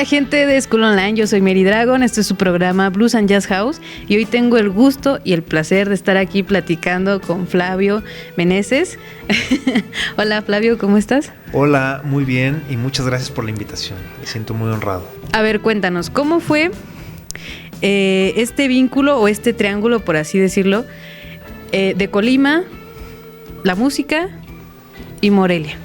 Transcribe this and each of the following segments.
Hola gente de School Online, yo soy Mary Dragon, este es su programa Blues and Jazz House y hoy tengo el gusto y el placer de estar aquí platicando con Flavio Meneses. Hola Flavio, ¿cómo estás? Hola, muy bien y muchas gracias por la invitación, me siento muy honrado. A ver, cuéntanos, ¿cómo fue este vínculo o este triángulo, por así decirlo, de Colima, la música y Morelia?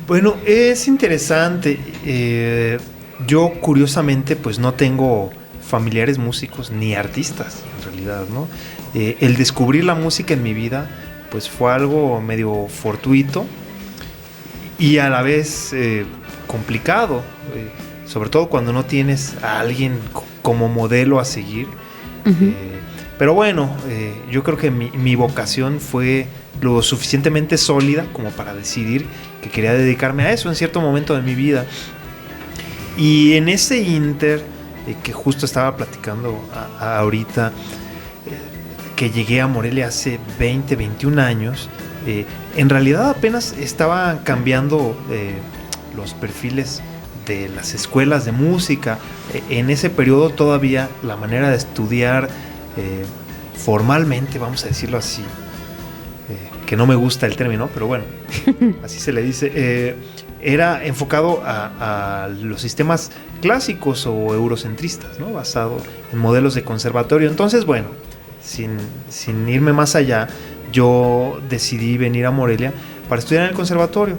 Bueno, es interesante. Yo curiosamente pues no tengo familiares músicos ni artistas en realidad, ¿no? El descubrir la música en mi vida pues fue algo medio fortuito y a la vez complicado, sobre todo cuando no tienes a alguien como modelo a seguir. Uh-huh. Pero bueno, yo creo que mi vocación fue lo suficientemente sólida como para decidir que quería dedicarme a eso en cierto momento de mi vida. Y en ese inter, que justo estaba platicando ahorita, que llegué a Morelia hace 20, 21 años, en realidad apenas estaban cambiando los perfiles de las escuelas de música. En ese periodo todavía la manera de estudiar formalmente, vamos a decirlo así, que no me gusta el término, pero bueno, así se le dice, era enfocado a los sistemas clásicos o eurocentristas, ¿no? Basado en modelos de conservatorio. Entonces, bueno, sin irme más allá, yo decidí venir a Morelia para estudiar en el conservatorio.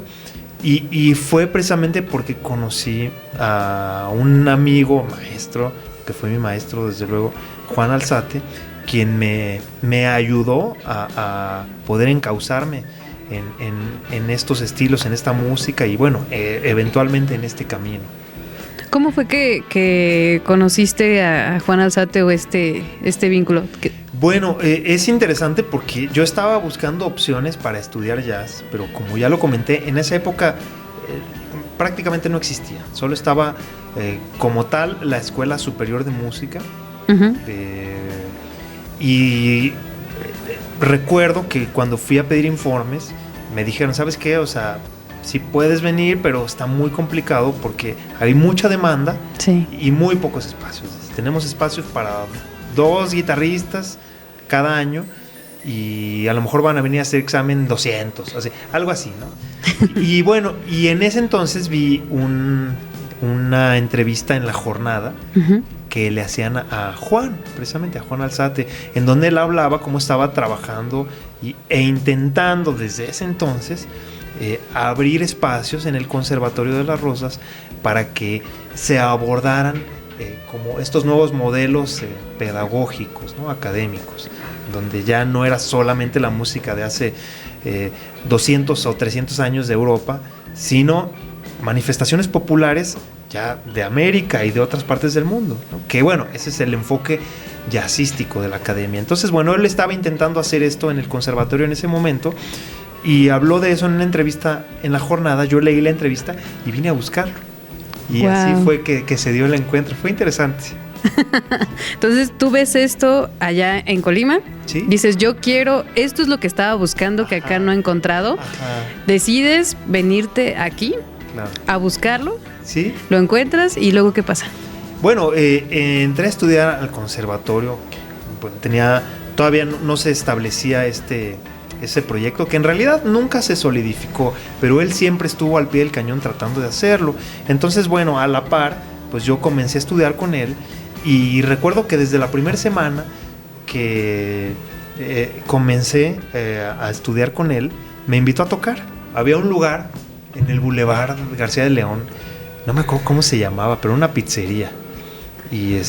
Y fue precisamente porque conocí a un amigo maestro, que fue mi maestro desde luego, Juan Alzate, quien me ayudó a poder encauzarme en estos estilos, en esta música y bueno, eventualmente en este camino. ¿Cómo fue que conociste a Juan Alzate o este vínculo? Bueno, es interesante porque yo estaba buscando opciones para estudiar jazz, pero como ya lo comenté, en esa época prácticamente no existía. Solo estaba como tal la Escuela Superior de Música. Uh-huh. Y recuerdo que cuando fui a pedir informes, me dijeron, ¿sabes qué? O sea, sí puedes venir, pero está muy complicado porque hay mucha demanda, sí, y muy pocos espacios. Tenemos espacios para 2 guitarristas cada año y a lo mejor van a venir a hacer examen 200, o sea, algo así, ¿no? Y bueno, y en ese entonces vi una entrevista en La Jornada, uh-huh, que le hacían a Juan, precisamente a Juan Alzate, en donde él hablaba cómo estaba trabajando e intentando desde ese entonces abrir espacios en el Conservatorio de las Rosas para que se abordaran como estos nuevos modelos pedagógicos, ¿no? Académicos, donde ya no era solamente la música de hace 200 o 300 años de Europa, sino manifestaciones populares ya de América y de otras partes del mundo, ¿no? Que bueno, ese es el enfoque jazzístico de la academia. Entonces, bueno, él estaba intentando hacer esto en el conservatorio en ese momento y habló de eso en una entrevista en La Jornada. Yo leí la entrevista y vine a buscarlo. Y wow, así fue que se dio el encuentro. Fue interesante. Entonces, tú ves esto allá en Colima, ¿sí? Dices, yo quiero, esto es lo que estaba buscando, que acá no he encontrado. Ajá. Decides venirte aquí, claro, a buscarlo. ¿Sí? Lo encuentras y luego ¿qué pasa? Bueno, entré a estudiar al conservatorio. Bueno, todavía no se establecía ese proyecto, que en realidad nunca se solidificó, pero él siempre estuvo al pie del cañón tratando de hacerlo. Entonces, bueno, a la par, pues yo comencé a estudiar con él y recuerdo que desde la primera semana que comencé a estudiar con él, me invitó a tocar. Había un lugar en el Boulevard García de León, no me acuerdo cómo se llamaba, pero una pizzería. Y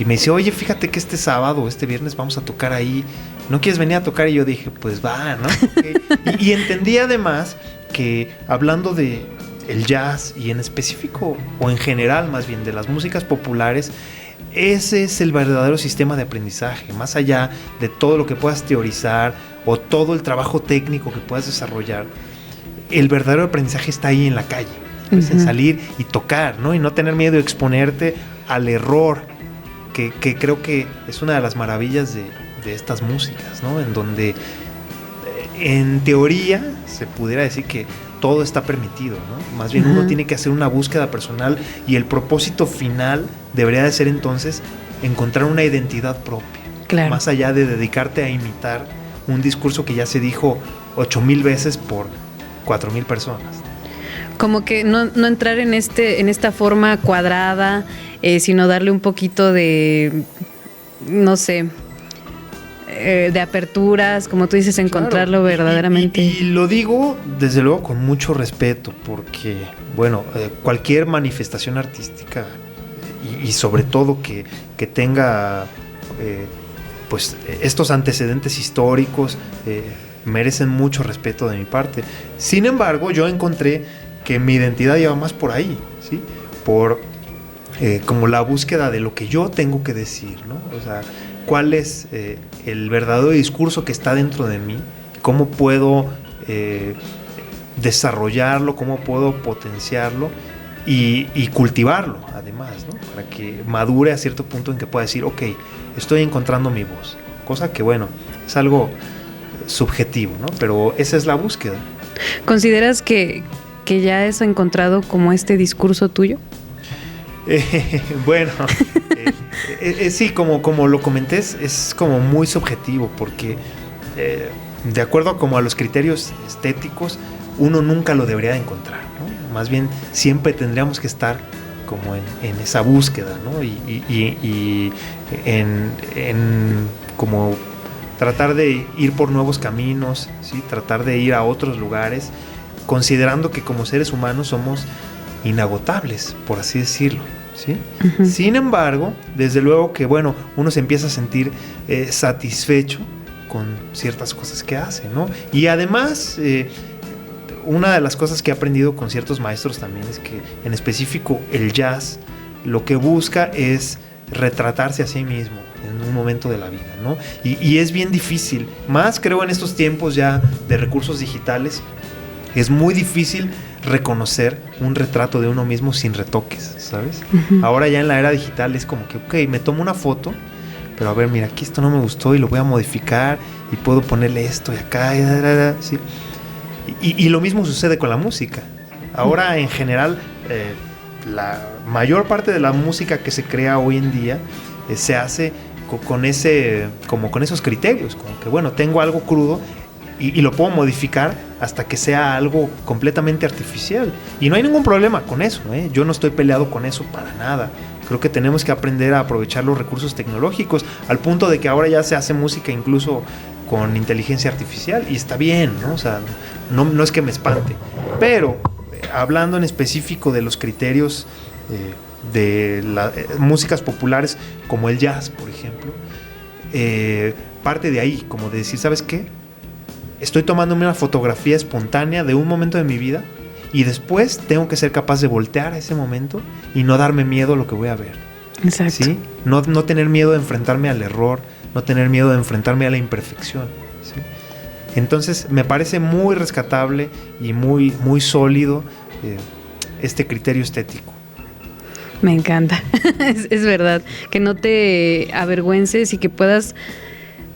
me dice, oye, fíjate que este sábado, este viernes vamos a tocar ahí, ¿no quieres venir a tocar? Y yo dije, pues va, ¿no? Okay. y entendí además que hablando de el jazz y en específico, o en general más bien, de las músicas populares, ese es el verdadero sistema de aprendizaje, más allá de todo lo que puedas teorizar o todo el trabajo técnico que puedas desarrollar. El verdadero aprendizaje está ahí en la calle, pues, uh-huh, en salir y tocar, ¿no? Y no tener miedo de exponerte al error, que creo que es una de las maravillas de estas músicas, ¿no? En donde en teoría se pudiera decir que todo está permitido, ¿no? Más bien uno tiene que hacer una búsqueda personal y el propósito final debería de ser entonces encontrar una identidad propia. Claro. Más allá de dedicarte a imitar un discurso que ya se dijo 8,000 veces por 4,000 personas. Como que no entrar en esta forma cuadrada, sino darle un poquito de, no sé, de aperturas, como tú dices, encontrarlo verdaderamente. Y lo digo desde luego con mucho respeto, porque, bueno, cualquier manifestación artística y sobre todo que tenga pues estos antecedentes históricos merecen mucho respeto de mi parte. Sin embargo, yo encontré que mi identidad iba más por ahí, ¿sí? Por como la búsqueda de lo que yo tengo que decir, ¿no? O sea, cuál es el verdadero discurso que está dentro de mí, cómo puedo desarrollarlo, cómo puedo potenciarlo y cultivarlo, además, ¿no? Para que madure a cierto punto en que pueda decir, ok, estoy encontrando mi voz. Cosa que, bueno, es algo subjetivo, ¿no? Pero esa es la búsqueda. ¿Consideras que ya has encontrado como este discurso tuyo? Bueno, sí, como lo comenté, es como muy subjetivo, porque de acuerdo como a los criterios estéticos, uno nunca lo debería de encontrar, ¿no? Más bien siempre tendríamos que estar como en esa búsqueda, ¿no? Y en como tratar de ir por nuevos caminos, ¿sí? Tratar de ir a otros lugares, considerando que como seres humanos somos inagotables, por así decirlo, ¿sí? Uh-huh. Sin embargo, desde luego que, bueno, uno se empieza a sentir satisfecho con ciertas cosas que hace, ¿no? Y además, una de las cosas que he aprendido con ciertos maestros también es que, en específico, el jazz lo que busca es retratarse a sí mismo en un momento de la vida, ¿no? Y es bien difícil, más creo en estos tiempos ya de recursos digitales, es muy difícil reconocer un retrato de uno mismo sin retoques, ¿sabes? Uh-huh. Ahora ya en la era digital es como que, ok, me tomo una foto, pero a ver, mira, aquí esto no me gustó y lo voy a modificar y puedo ponerle esto y acá, ¿sí? Y lo mismo sucede con la música. Ahora, en general, la mayor parte de la música que se crea hoy en día se hace con esos criterios, como que, bueno, tengo algo crudo y lo puedo modificar hasta que sea algo completamente artificial. Y no hay ningún problema con eso, ¿eh? Yo no estoy peleado con eso para nada. Creo que tenemos que aprender a aprovechar los recursos tecnológicos, al punto de que ahora ya se hace música incluso con inteligencia artificial, y está bien, ¿no? O sea, no es que me espante. Pero, hablando en específico de los criterios de las músicas populares, como el jazz, por ejemplo, parte de ahí, como de decir, ¿sabes qué? Estoy tomándome una fotografía espontánea de un momento de mi vida y después tengo que ser capaz de voltear a ese momento y no darme miedo a lo que voy a ver. Exacto. ¿Sí? No tener miedo de enfrentarme al error, no tener miedo de enfrentarme a la imperfección, ¿sí? Entonces me parece muy rescatable y muy, muy sólido este criterio estético. Me encanta. Es verdad, que no te avergüences y que puedas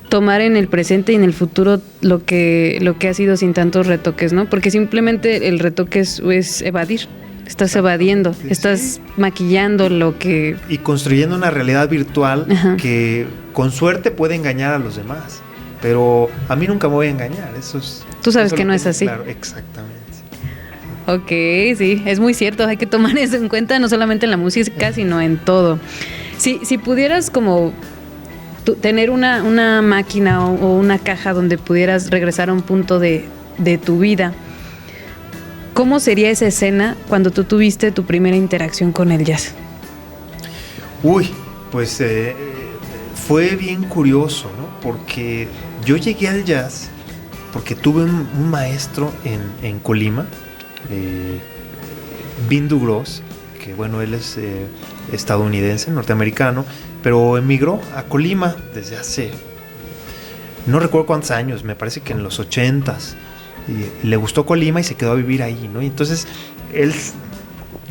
tomar en el presente y en el futuro lo que ha sido sin tantos retoques, ¿no? Porque simplemente el retoque es evadir. Estás evadiendo, estás maquillando lo que... Y construyendo una realidad virtual. Ajá. Que con suerte puede engañar a los demás. Pero a mí nunca me voy a engañar. Tú sabes que no es así. Claro, exactamente. Ok, sí, es muy cierto. Hay que tomar eso en cuenta, no solamente en la música, sino en todo. Si pudieras como... tener una máquina o una caja donde pudieras regresar a un punto de tu vida, ¿cómo sería esa escena cuando tú tuviste tu primera interacción con el jazz? Uy, pues fue bien curioso, ¿no? Porque yo llegué al jazz porque tuve un maestro en Colima, Bindu Gross, que bueno, él es estadounidense, norteamericano, pero emigró a Colima desde hace, no recuerdo cuántos años, me parece que en los 80s, y le gustó Colima y se quedó a vivir ahí, ¿no? Y entonces él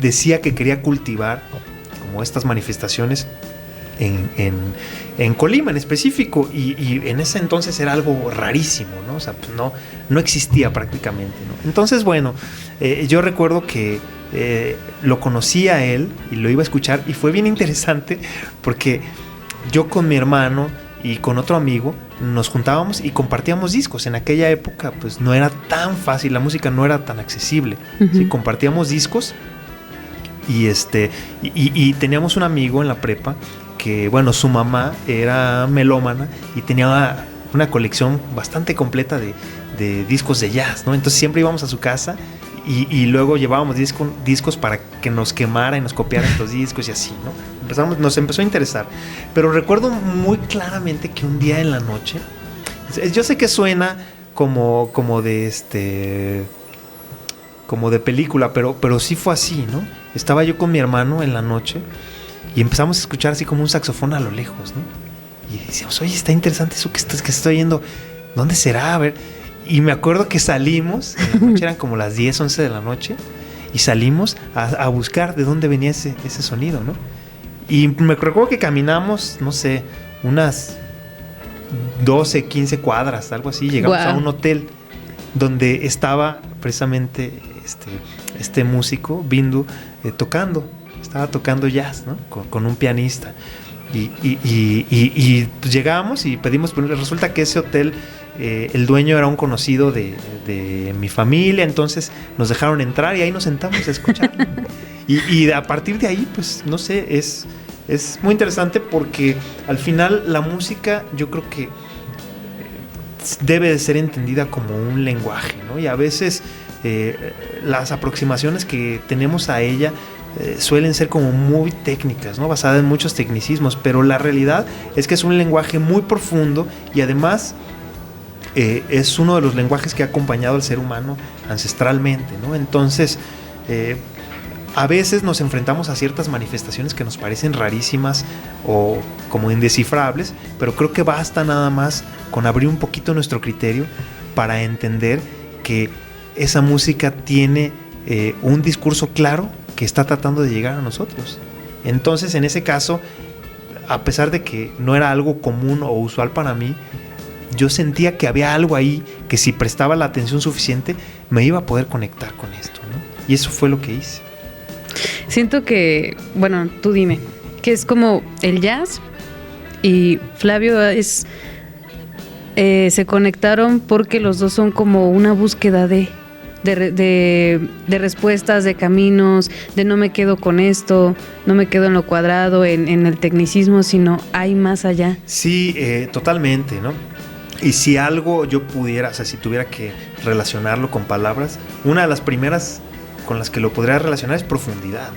decía que quería cultivar como estas manifestaciones en Colima en específico, y en ese entonces era algo rarísimo, ¿no? O sea, pues no existía prácticamente, ¿no? Entonces, bueno, yo recuerdo que lo conocí a él y lo iba a escuchar, y fue bien interesante porque yo con mi hermano y con otro amigo nos juntábamos y compartíamos discos. En aquella época pues no era tan fácil, la música no era tan accesible. Uh-huh. ¿Sí? Compartíamos discos y teníamos un amigo en la prepa que, bueno, su mamá era melómana y tenía una colección bastante completa de discos de jazz, ¿no? Entonces siempre íbamos a su casa y luego llevábamos discos para que nos quemara y nos copiara estos discos y así, ¿no? Nos empezó a interesar. Pero recuerdo muy claramente que un día en la noche, yo sé que suena como de película, pero sí fue así, ¿no? Estaba yo con mi hermano en la noche y empezamos a escuchar así como un saxofón a lo lejos, ¿no? Y decíamos, oye, está interesante eso que estoy oyendo, ¿dónde será? A ver. Y me acuerdo que salimos, en la noche eran como las 10, 11 de la noche, y salimos a buscar de dónde venía ese sonido, ¿no? Y me recuerdo que caminamos, no sé, unas 12, 15 cuadras, algo así. Llegamos a un hotel donde estaba precisamente este músico, Bindu, tocando. Estaba tocando jazz, ¿no? Con un pianista. Y pues llegamos y pedimos, pero resulta que ese hotel, el dueño era un conocido de mi familia, entonces nos dejaron entrar y ahí nos sentamos a escuchar. Y a partir de ahí, pues, no sé, es muy interesante porque al final la música yo creo que debe de ser entendida como un lenguaje, ¿no? Y a veces las aproximaciones que tenemos a ella suelen ser como muy técnicas, ¿no? Basadas en muchos tecnicismos, pero la realidad es que es un lenguaje muy profundo y además es uno de los lenguajes que ha acompañado al ser humano ancestralmente, ¿no? Entonces, a veces nos enfrentamos a ciertas manifestaciones que nos parecen rarísimas o como indescifrables, pero creo que basta nada más con abrir un poquito nuestro criterio para entender que esa música tiene un discurso claro que está tratando de llegar a nosotros. Entonces, en ese caso, a pesar de que no era algo común o usual para mí, yo sentía que había algo ahí que si prestaba la atención suficiente me iba a poder conectar con esto, ¿no? Y eso fue lo que hice. Siento que, bueno, tú dime, que es como el jazz y Flavio se conectaron porque los dos son como una búsqueda de respuestas, de caminos, de no me quedo con esto, no me quedo en lo cuadrado, en el tecnicismo, sino hay más allá. Sí, totalmente, ¿no? Y si algo yo pudiera, o sea, si tuviera que relacionarlo con palabras, una de las primeras con las que lo podría relacionar es profundidad,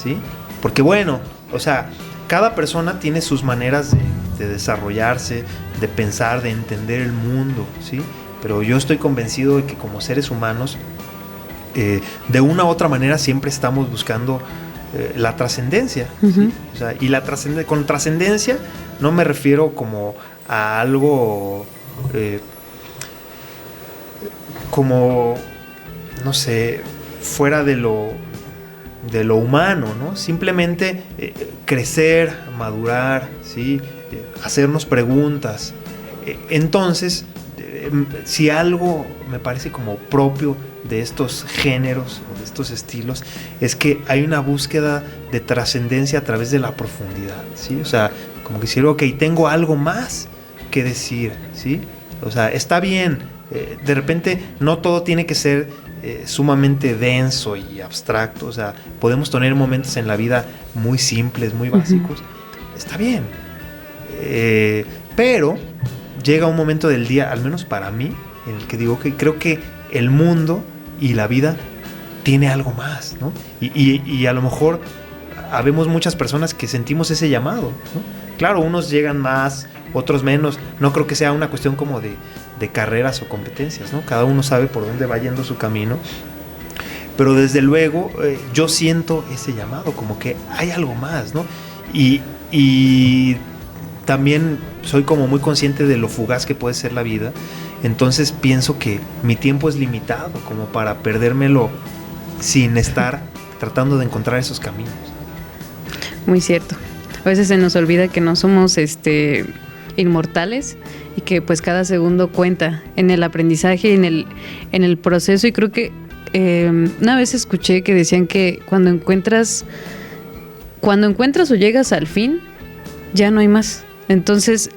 ¿sí? Porque bueno, o sea, cada persona tiene sus maneras de desarrollarse, de pensar, de entender el mundo, ¿sí? Pero yo estoy convencido de que como seres humanos, de una u otra manera siempre estamos buscando la trascendencia, uh-huh. ¿Sí? O sea, y con trascendencia no me refiero como a algo como, no sé, fuera de lo humano, ¿no? Simplemente crecer, madurar, ¿sí? Hacernos preguntas. Entonces, si algo me parece como propio de estos géneros o de estos estilos, es que hay una búsqueda de trascendencia a través de la profundidad, ¿sí? O sea, como que decir, ok, tengo algo más que decir, ¿sí? O sea, está bien, de repente no todo tiene que ser sumamente denso y abstracto, o sea, podemos tener momentos en la vida muy simples, muy básicos, uh-huh. Está bien, pero llega un momento del día, al menos para mí, en el que digo que creo que el mundo y la vida tiene algo más, ¿no? Y a lo mejor habemos muchas personas que sentimos ese llamado, ¿no? Claro, unos llegan más, otros menos. No creo que sea una cuestión como de carreras o competencias, ¿no? Cada uno sabe por dónde va yendo su camino. Pero desde luego yo siento ese llamado, como que hay algo más, ¿no? Y también soy como muy consciente de lo fugaz que puede ser la vida. Entonces pienso que mi tiempo es limitado como para perdérmelo sin estar tratando de encontrar esos caminos. Muy cierto. A veces se nos olvida que no somos inmortales y que pues cada segundo cuenta en el aprendizaje, en el proceso. Y creo que una vez escuché que decían que cuando encuentras o llegas al fin, ya no hay más. Entonces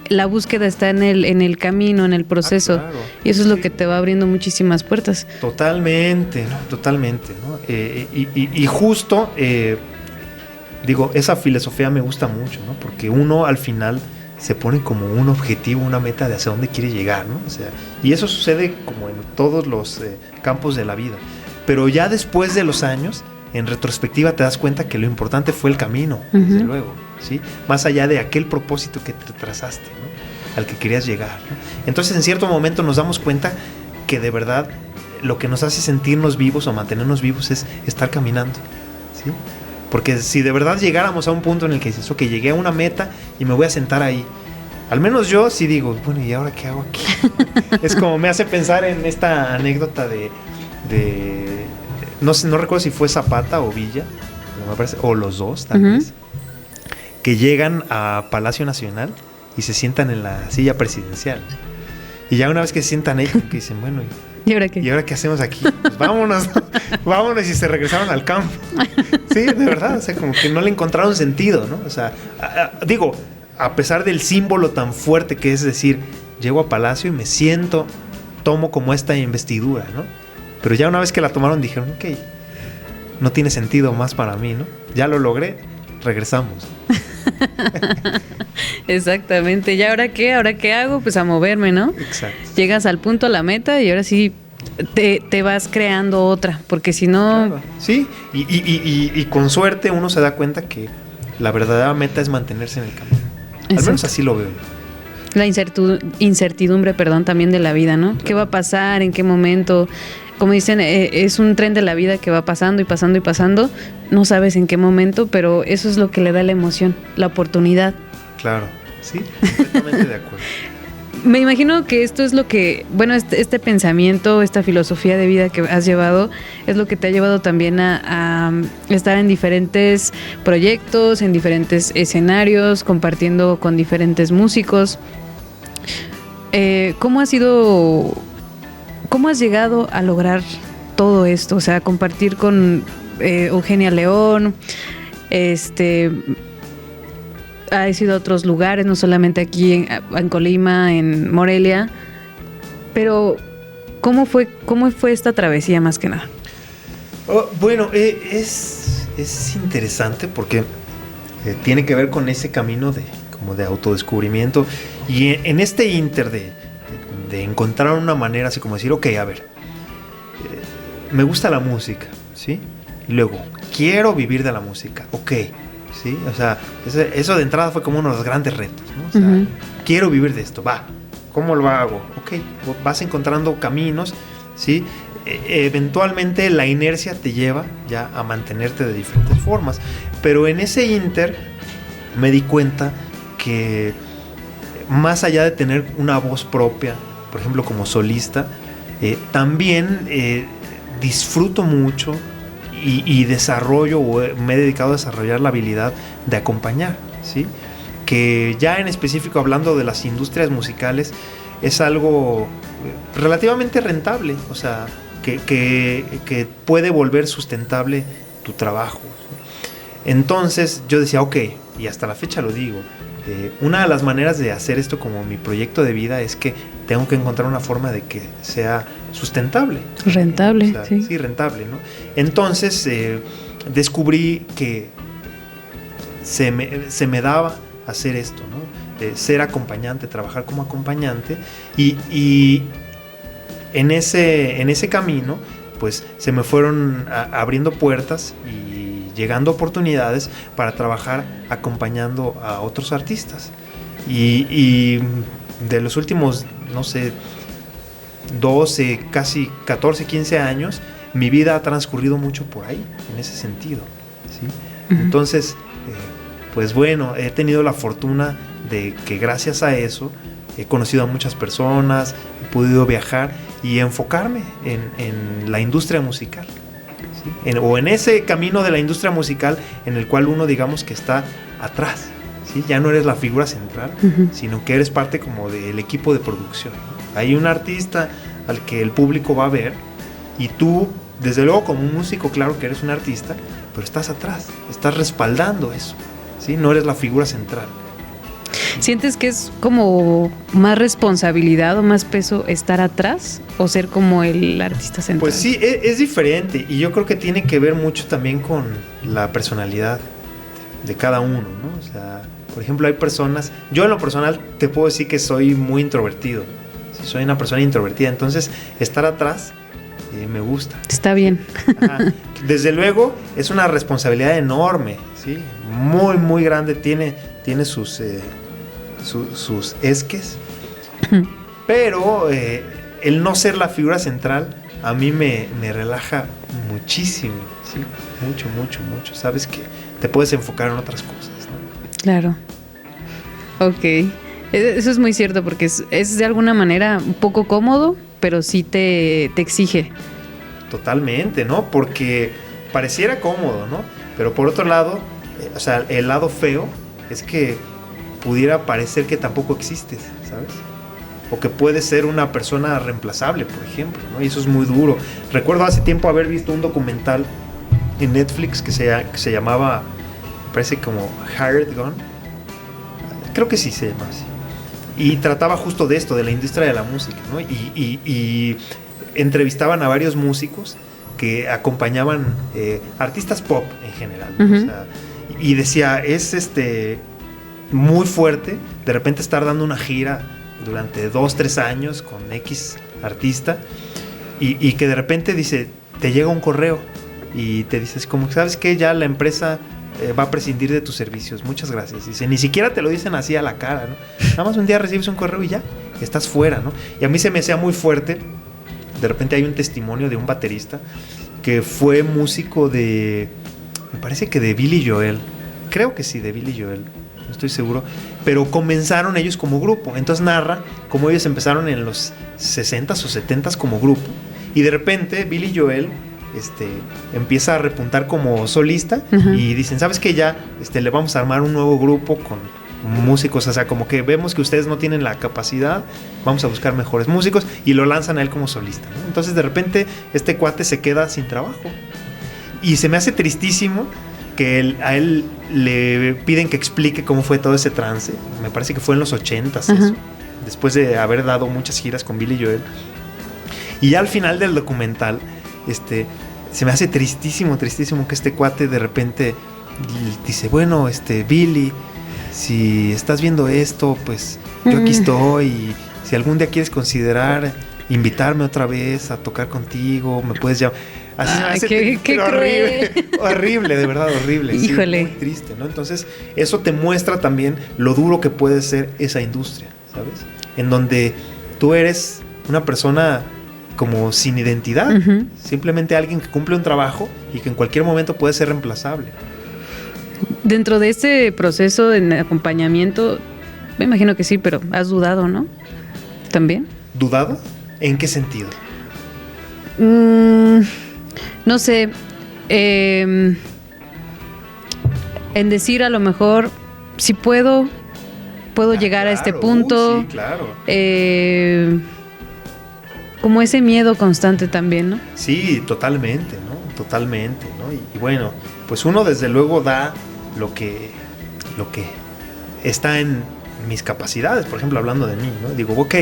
la búsqueda está en el camino, en el proceso. Claro. Y eso es lo que te va abriendo muchísimas puertas. Totalmente, ¿no? Totalmente, ¿no? Y justo, digo, esa filosofía me gusta mucho, ¿no? Porque uno al final se pone como un objetivo, una meta de hacia dónde quiere llegar, ¿no? O sea, y eso sucede como en todos los campos de la vida. Pero ya después de los años, en retrospectiva te das cuenta que lo importante fue el camino, desde luego, ¿sí? Más allá de aquel propósito que te trazaste, ¿no? Al que querías llegar, ¿no? Entonces, en cierto momento nos damos cuenta que de verdad lo que nos hace sentirnos vivos o mantenernos vivos es estar caminando, ¿sí? Porque si de verdad llegáramos a un punto en el que dices, ok, llegué a una meta y me voy a sentar ahí, al menos yo sí digo, bueno, ¿y ahora qué hago aquí? Es como me hace pensar en esta anécdota de no sé, no recuerdo si fue Zapata o Villa, me parece, o los dos tal vez, que llegan a Palacio Nacional y se sientan en la silla presidencial. Y ya una vez que se sientan ahí, como que dicen, bueno, ¿y ahora qué? ¿Y ahora qué hacemos aquí? Pues vámonos, vámonos, y se regresaron al campo. Sí, de verdad, o sea, como que no le encontraron sentido, ¿no? O sea, digo, a pesar del símbolo tan fuerte que es decir, llego a Palacio y me siento, tomo como esta investidura, ¿no? Pero ya una vez que la tomaron dijeron, ok, no tiene sentido más para mí, ¿no? Ya lo logré, regresamos. Exactamente. ¿Y ahora qué? ¿Ahora qué hago? Pues a moverme, ¿no? Exacto. Llegas al punto, a la meta, y ahora sí te vas creando otra, porque si no... Claro. Sí, y con suerte uno se da cuenta que la verdadera meta es mantenerse en el camino. Exacto. Al menos así lo veo. La incertidumbre, también de la vida, ¿no? Claro. ¿Qué va a pasar? ¿En qué momento? Como dicen, es un tren de la vida que va pasando y pasando y pasando. No sabes en qué momento, pero eso es lo que le da la emoción, la oportunidad. Claro, sí, completamente de acuerdo. Me imagino que esto es lo que, bueno, este pensamiento, esta filosofía de vida que has llevado, es lo que te ha llevado también a estar en diferentes proyectos, en diferentes escenarios, compartiendo con diferentes músicos. ¿Cómo has llegado a lograr todo esto? O sea, compartir con Eugenia León, has ido a otros lugares, no solamente aquí en Colima, en Morelia, pero ¿cómo fue esta travesía más que nada? Bueno, es interesante porque tiene que ver con ese camino de autodescubrimiento, y en este ínter de encontrar una manera así como decir, ok, a ver, me gusta la música, ¿sí? Y luego, quiero vivir de la música, ok, ¿sí? O sea, eso de entrada fue como uno de los grandes retos, ¿no? O sea, quiero vivir de esto, va, ¿cómo lo hago? Ok, vas encontrando caminos, ¿sí? Eventualmente la inercia te lleva ya a mantenerte de diferentes formas, pero en ese ínter me di cuenta que más allá de tener una voz propia, por ejemplo como solista, también disfruto mucho y desarrollo, o me he dedicado a desarrollar la habilidad de acompañar, ¿sí? Que ya en específico hablando de las industrias musicales es algo relativamente rentable, o sea, que puede volver sustentable tu trabajo. Entonces yo decía, ok, y hasta la fecha lo digo, una de las maneras de hacer esto como mi proyecto de vida es que tengo que encontrar una forma de que sea sustentable. Rentable, o sea, sí, rentable, ¿no? Entonces descubrí que se me daba hacer esto, ¿no? Ser acompañante, trabajar como acompañante, y en ese camino pues se me fueron abriendo puertas y llegando oportunidades para trabajar acompañando a otros artistas, y de los últimos, no sé, 12, casi 14, 15 años, mi vida ha transcurrido mucho por ahí, en ese sentido, ¿sí? Entonces, pues bueno, he tenido la fortuna de que gracias a eso he conocido a muchas personas, he podido viajar y enfocarme en la industria musical. ¿sí? O en ese camino de la industria musical en el cual uno, digamos, que está atrás, ¿sí? Ya no eres la figura central, sino que eres parte como del equipo de producción, ¿no? Hay un artista al que el público va a ver y tú, desde luego, como un músico, claro que eres un artista, pero estás atrás, estás respaldando eso, ¿sí? No eres la figura central. ¿Sientes que es como más responsabilidad o más peso estar atrás o ser como el artista central? Pues sí, es diferente y yo creo que tiene que ver mucho también con la personalidad de cada uno, ¿no? O sea, por ejemplo, hay personas, yo en lo personal te puedo decir que soy muy introvertido, ¿sí? Soy una persona introvertida, entonces estar atrás me gusta. Está bien. Ajá. Desde luego es una responsabilidad enorme, ¿sí? Muy, muy grande, tiene sus esques, pero el no ser la figura central a mí me relaja muchísimo, ¿sí? Mucho, mucho, mucho. Sabes que te puedes enfocar en otras cosas, ¿no? Claro. Ok. Eso es muy cierto porque es de alguna manera un poco cómodo, pero sí te exige. Totalmente, ¿no? Porque pareciera cómodo, ¿no? Pero por otro lado, o sea, el lado feo es que pudiera parecer que tampoco existes, ¿sabes? O que puedes ser una persona reemplazable, por ejemplo, ¿no? Y eso es muy duro. Recuerdo hace tiempo haber visto un documental en Netflix que se llamaba, me parece como Hired Gun. Creo que sí se llama así. Y trataba justo de esto, de la industria de la música, ¿no? Y entrevistaban a varios músicos que acompañaban artistas pop en general, ¿no? O sea, y decía, es muy fuerte de repente estar dando una gira durante 2-3 años con X artista y que de repente dice, te llega un correo y te dices como, ¿sabes qué? Ya la empresa va a prescindir de tus servicios, muchas gracias. Dice, ni siquiera te lo dicen así a la cara, ¿no? Nada más un día recibes un correo y ya, estás fuera, ¿no? Y a mí se me hacía muy fuerte. De repente hay un testimonio de un baterista que fue músico me parece que de Billy Joel, creo que sí, de Billy Joel, no estoy seguro, pero comenzaron ellos como grupo. Entonces narra cómo ellos empezaron en los 60s o 70s como grupo y de repente Billy Joel empieza a repuntar como solista y dicen, ¿sabes qué? Ya le vamos a armar un nuevo grupo con músicos, o sea, como que vemos que ustedes no tienen la capacidad, vamos a buscar mejores músicos y lo lanzan a él como solista, ¿no? Entonces de repente este cuate se queda sin trabajo y se me hace tristísimo que a él le piden que explique cómo fue todo ese trance. Me parece que fue en los 80s eso, después de haber dado muchas giras con Billy Joel. Y ya al final del documental se me hace tristísimo que este cuate de repente dice, bueno, Billy, si estás viendo esto, pues yo aquí estoy y si algún día quieres considerar invitarme otra vez a tocar contigo, me puedes llamar. Así se me hace qué horrible, horrible, de verdad horrible. Híjole. Sí, muy triste, ¿no? Entonces, eso te muestra también lo duro que puede ser esa industria, ¿sabes? En donde tú eres una persona como sin identidad, simplemente alguien que cumple un trabajo y que en cualquier momento puede ser reemplazable. Dentro de este proceso de acompañamiento, me imagino que sí, pero has dudado, ¿no? ¿También? ¿Dudado? ¿En qué sentido? No sé, en decir a lo mejor si puedo llegar a este punto. Sí, claro. Como ese miedo constante también, ¿no? Sí, totalmente, ¿no? Totalmente, ¿no? Y bueno, pues uno desde luego da lo que está en mis capacidades, por ejemplo, hablando de mí, ¿no? Digo, ok,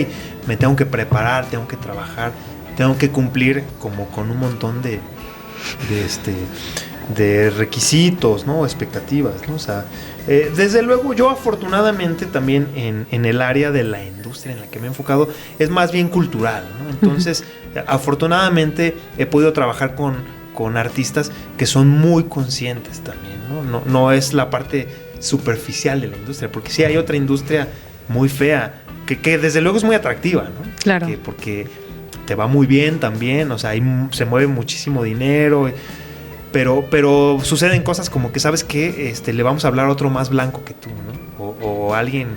me tengo que preparar, tengo que trabajar, tengo que cumplir como con un montón de requisitos, ¿no? Expectativas, ¿no? O sea, desde luego yo afortunadamente también en el área de la industria en la que me he enfocado es más bien cultural, ¿no? Entonces, afortunadamente he podido trabajar con artistas que son muy conscientes también, ¿no? No es la parte superficial de la industria, porque sí hay otra industria muy fea, que desde luego es muy atractiva, ¿no? Claro. Porque te va muy bien también, o sea, se mueve muchísimo dinero, pero suceden cosas como que, ¿sabes qué? Le vamos a hablar a otro más blanco que tú, ¿no? O alguien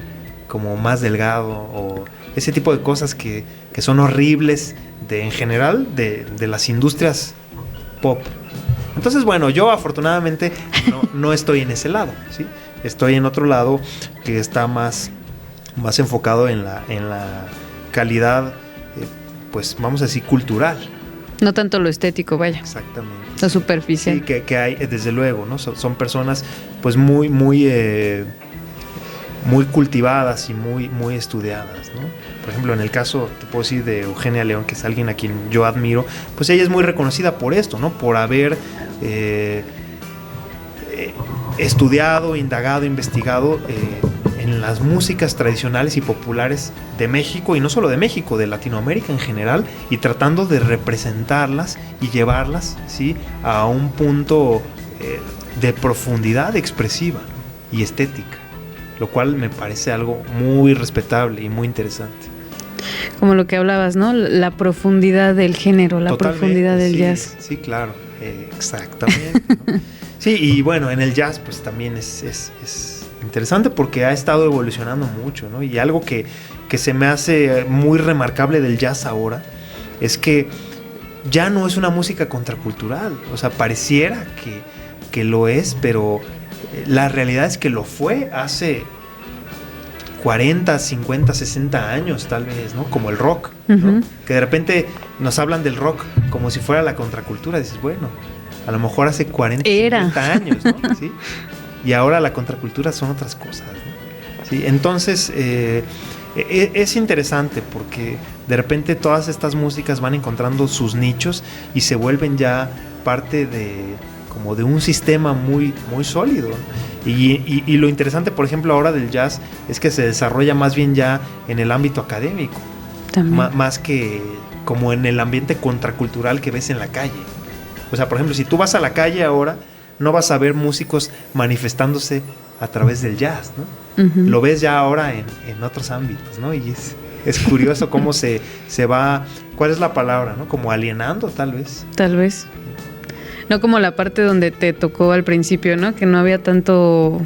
como más delgado, o ese tipo de cosas que son horribles en general de las industrias pop. Entonces, bueno, yo afortunadamente no estoy en ese lado, ¿sí? Estoy en otro lado que está más enfocado en la calidad, pues vamos a decir, cultural. No tanto lo estético, vaya. Exactamente. Lo superficial. Sí, que hay, desde luego, ¿no? Son personas pues muy cultivadas y muy estudiadas, ¿no? Por ejemplo, en el caso, te puedo decir, de Eugenia León, que es alguien a quien yo admiro, pues ella es muy reconocida por esto, ¿no? Por haber estudiado, indagado, investigado en las músicas tradicionales y populares de México, y no solo de México, de Latinoamérica en general, y tratando de representarlas y llevarlas, ¿sí?, a un punto de profundidad expresiva y estética, lo cual me parece algo muy respetable y muy interesante. Como lo que hablabas, ¿no? La profundidad del género, la profundidad del jazz. Sí, claro, exactamente, ¿no? Sí, y bueno, en el jazz pues también es interesante porque ha estado evolucionando mucho, ¿no? Y algo que se me hace muy remarcable del jazz ahora es que ya no es una música contracultural. O sea, pareciera que lo es, pero la realidad es que lo fue hace 40, 50, 60 años tal vez, ¿no? Como el rock, ¿no? Que de repente nos hablan del rock como si fuera la contracultura. Dices, bueno, a lo mejor hace 40, 50 años, ¿no? ¿Sí? Y ahora la contracultura son otras cosas, ¿no? ¿Sí? Entonces, es interesante porque de repente todas estas músicas van encontrando sus nichos y se vuelven ya parte de un sistema muy sólido, ¿no? Y lo interesante, por ejemplo, ahora del jazz es que se desarrolla más bien ya en el ámbito académico, más que como en el ambiente contracultural que ves en la calle. O sea, por ejemplo, si tú vas a la calle ahora, no vas a ver músicos manifestándose a través del jazz, ¿no? Lo ves ya ahora en otros ámbitos, ¿no? Y es curioso cómo se va, ¿cuál es la palabra, no? Como alienando, tal vez. Tal vez. No como la parte donde te tocó al principio, ¿no? Que no había tanto...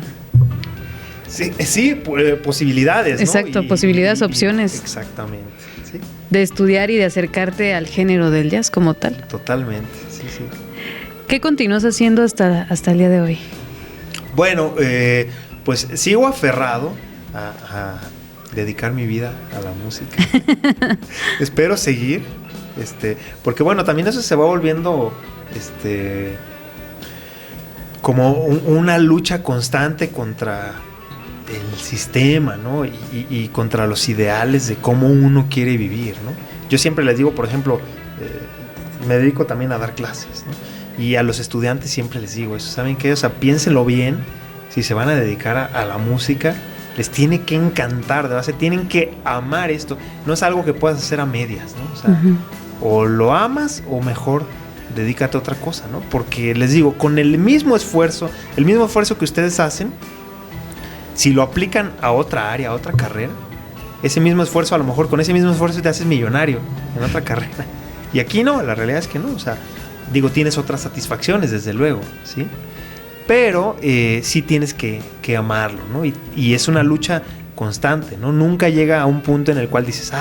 Sí, posibilidades, ¿no? Exacto, posibilidades, opciones. Exactamente, sí. De estudiar y de acercarte al género del jazz como tal. Totalmente, sí. ¿Qué continúas haciendo hasta el día de hoy? Bueno, pues sigo aferrado a dedicar mi vida a la música. Espero seguir, porque bueno, también eso se va volviendo como una lucha constante contra el sistema, ¿no? Y contra los ideales de cómo uno quiere vivir, ¿no? Yo siempre les digo, por ejemplo, me dedico también a dar clases, ¿no? Y a los estudiantes siempre les digo eso, ¿saben qué? O sea, piénsenlo bien, si se van a dedicar a la música, les tiene que encantar, de verdad, tienen que amar esto. No es algo que puedas hacer a medias, ¿no? O sea, o lo amas o mejor dedícate a otra cosa, ¿no? Porque les digo, con el mismo esfuerzo que ustedes hacen, si lo aplican a otra área, a otra carrera, ese mismo esfuerzo, a lo mejor con ese mismo esfuerzo te haces millonario en otra carrera. Y aquí no, la realidad es que no, o sea, digo, tienes otras satisfacciones, desde luego, ¿sí? Pero sí tienes que amarlo, ¿no? Y es una lucha constante, ¿no? Nunca llega a un punto en el cual dices,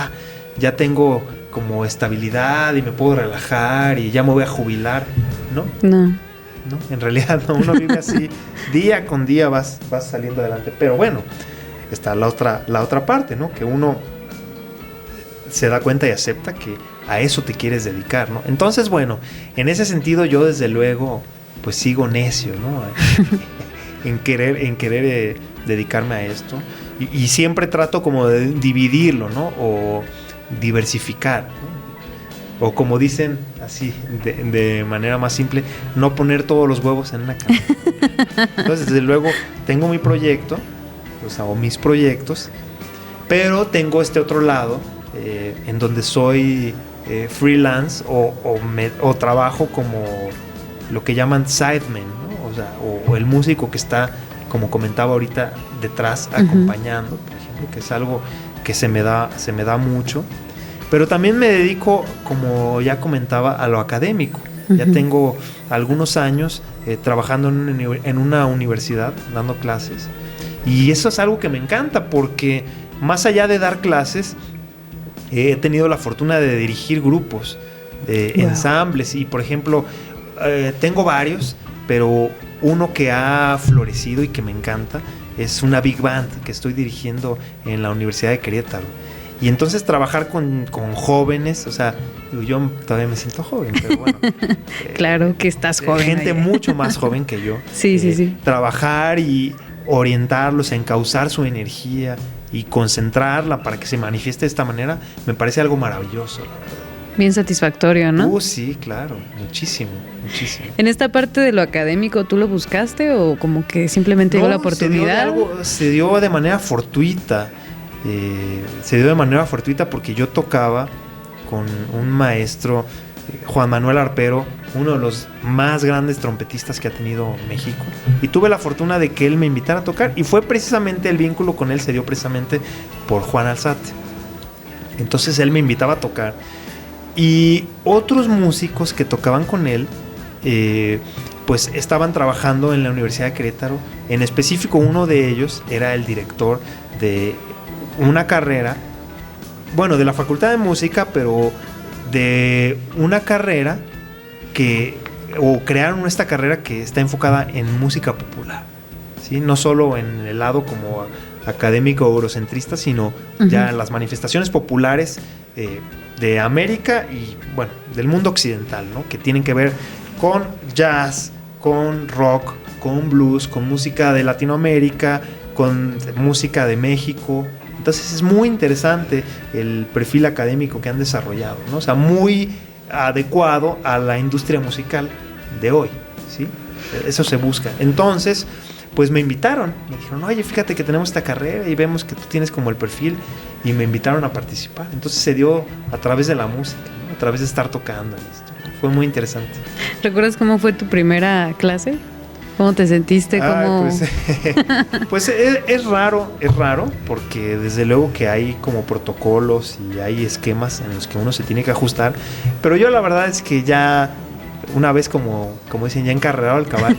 ya tengo como estabilidad y me puedo relajar y ya me voy a jubilar, ¿no? No, en realidad no, uno vive así, día con día vas saliendo adelante. Pero bueno, está la otra parte, ¿no? Que uno se da cuenta y acepta que a eso te quieres dedicar, ¿no? Entonces, bueno, en ese sentido yo desde luego pues sigo necio, ¿no? en querer dedicarme a esto y siempre trato como de dividirlo, ¿no? O diversificar, ¿no? O como dicen así de manera más simple, no poner todos los huevos en una canasta. Entonces, desde luego tengo mi proyecto, o mis proyectos, pero tengo este otro lado en donde soy freelance o trabajo como lo que llaman sideman, ¿no? O sea, o el músico que está, como comentaba ahorita, detrás acompañando, por ejemplo, que es algo que se me da mucho. Pero también me dedico, como ya comentaba, a lo académico. Ya tengo algunos años trabajando en una universidad, dando clases. Y eso es algo que me encanta porque más allá de dar clases, he tenido la fortuna de dirigir grupos, ensambles. Y, por ejemplo, tengo varios, pero uno que ha florecido y que me encanta es una big band que estoy dirigiendo en la Universidad de Querétaro. Y entonces trabajar con jóvenes, o sea, yo todavía me siento joven, pero bueno. Claro que estás joven. Gente mucho más joven que yo. Sí. Trabajar y orientarlos, encauzar su energía y concentrarla para que se manifieste de esta manera, me parece algo maravilloso, la verdad. Bien satisfactorio, ¿no? Sí, claro, muchísimo. En esta parte de lo académico, ¿tú lo buscaste o como que simplemente llegó la oportunidad? Se dio de manera fortuita. Porque yo tocaba con un maestro, Juan Manuel Arpero, uno de los más grandes trompetistas que ha tenido México, y tuve la fortuna de que él me invitara a tocar, y fue precisamente el vínculo con él se dio precisamente por Juan Alzate. Entonces él me invitaba a tocar, y otros músicos que tocaban con él pues estaban trabajando en la Universidad de Querétaro. En específico, uno de ellos era el director de una carrera, bueno, de la Facultad de Música, pero de una carrera crearon esta carrera que está enfocada en música popular, ¿sí? No solo en el lado como académico eurocentrista, sino ya en las manifestaciones populares de América y, bueno, del mundo occidental, ¿no? Que tienen que ver con jazz, con rock, con blues, con música de Latinoamérica, con música de México. Entonces es muy interesante el perfil académico que han desarrollado, ¿no? O sea, muy adecuado a la industria musical de hoy, ¿sí? Eso se busca. Entonces, pues me invitaron, me dijeron, oye, fíjate que tenemos esta carrera y vemos que tú tienes como el perfil, y me invitaron a participar. Entonces se dio a través de la música, ¿no? A través de estar tocando esto. Fue muy interesante. ¿Recuerdas cómo fue tu primera clase? ¿Cómo te sentiste? Pues es raro, porque desde luego que hay como protocolos y hay esquemas en los que uno se tiene que ajustar, pero yo la verdad es que ya una vez como dicen, ya encarrerado el caballo,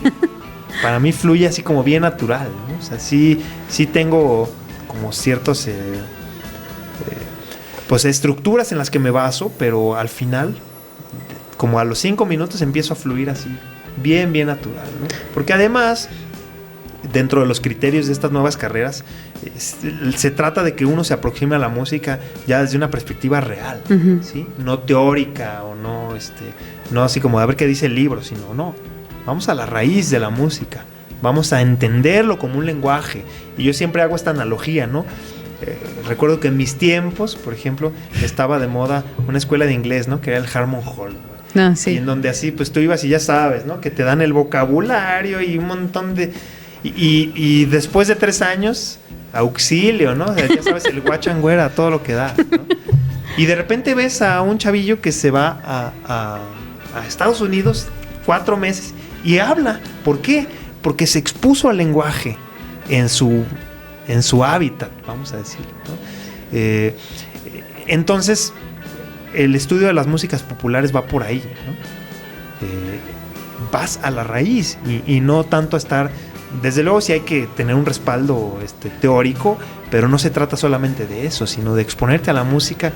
para mí fluye así como bien natural, ¿no? O sea, sí tengo como ciertos pues estructuras en las que me baso, pero al final, como a los 5 minutos empiezo a fluir así bien natural, ¿no? Porque además, dentro de los criterios de estas nuevas carreras, se trata de que uno se aproxime a la música ya desde una perspectiva real, ¿sí? No teórica o no así como a ver qué dice el libro, sino no, vamos a la raíz de la música, vamos a entenderlo como un lenguaje. Y yo siempre hago esta analogía, ¿no? Recuerdo que en mis tiempos, por ejemplo, estaba de moda una escuela de inglés, ¿no? Que era el Harmon Hall. No, sí. Y en donde así, pues tú ibas y ya sabes, ¿no? Que te dan el vocabulario y un montón de... Y después de 3 años, auxilio, ¿no? O sea, ya sabes, el guachangüera, todo lo que da, ¿no? Y de repente ves a un chavillo que se va a Estados Unidos 4 meses y habla. ¿Por qué? Porque se expuso al lenguaje en su hábitat, vamos a decirlo, ¿no? Entonces, el estudio de las músicas populares va por ahí, ¿no? Vas a la raíz y no tanto a estar... Desde luego sí hay que tener un respaldo teórico, pero no se trata solamente de eso, sino de exponerte a la música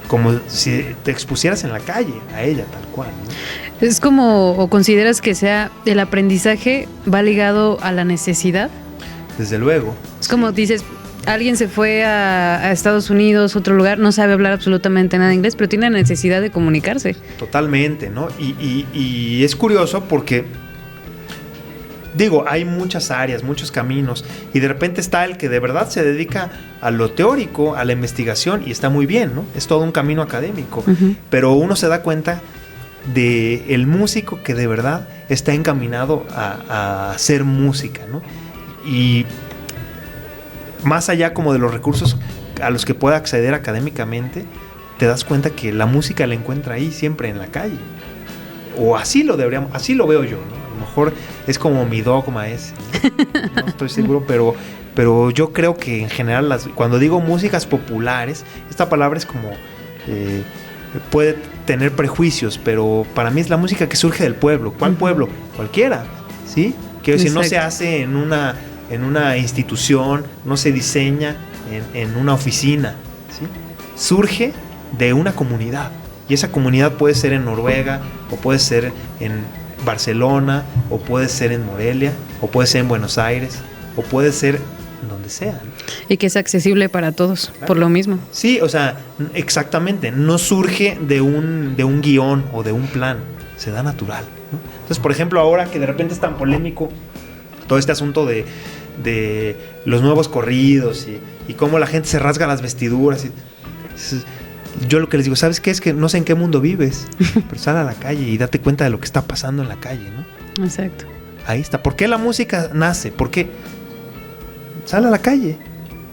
como si te expusieras en la calle, a ella tal cual, ¿no? ¿Es como, o consideras que sea el aprendizaje va ligado a la necesidad? Desde luego. Es como dices, alguien se fue a Estados Unidos, otro lugar, no sabe hablar absolutamente nada de inglés, pero tiene la necesidad de comunicarse. Totalmente, ¿no? Y es curioso porque, digo, hay muchas áreas, muchos caminos, y de repente está el que de verdad se dedica a lo teórico, a la investigación, y está muy bien, ¿no? Es todo un camino académico, pero uno se da cuenta de el músico que de verdad está encaminado a hacer música, ¿no? Y más allá como de los recursos a los que pueda acceder académicamente, te das cuenta que la música la encuentra ahí siempre en la calle, o así lo veo yo, ¿no? A lo mejor es como mi dogma ese, no estoy seguro, pero yo creo que en general cuando digo músicas populares, esta palabra es como puede tener prejuicios, pero para mí es la música que surge del pueblo. ¿Cuál pueblo? Cualquiera, ¿sí? Quiero decir, no se hace en una institución, no se diseña en una oficina, ¿sí? Surge de una comunidad, y esa comunidad puede ser en Noruega o puede ser Barcelona, o puede ser en Morelia, o puede ser en Buenos Aires, o puede ser donde sea, ¿no? Y que es accesible para todos, claro, por lo mismo. Sí, o sea, exactamente, no surge de un guión o de un plan, se da natural, ¿no? Entonces, por ejemplo, ahora que de repente es tan polémico todo este asunto de los nuevos corridos y cómo la gente se rasga las vestiduras, yo lo que les digo, ¿sabes qué? Es que no sé en qué mundo vives, pero sal a la calle y date cuenta de lo que está pasando en la calle, ¿no? Exacto. Ahí está. ¿Por qué la música nace? ¿Por qué? Sal a la calle.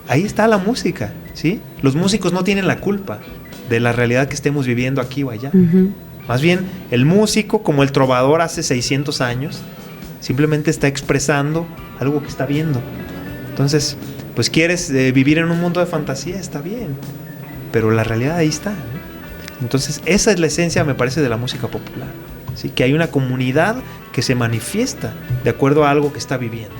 Ahí está la música, ¿sí? Los músicos no tienen la culpa de la realidad que estemos viviendo aquí o allá. Uh-huh. Más bien, el músico, como el trovador hace 600 años, simplemente está expresando algo que está viendo. Entonces, pues quieres vivir en un mundo de fantasía, está bien, pero la realidad ahí está, ¿no? Entonces, esa es la esencia, me parece, de la música popular, ¿sí? Que hay una comunidad que se manifiesta de acuerdo a algo que está viviendo.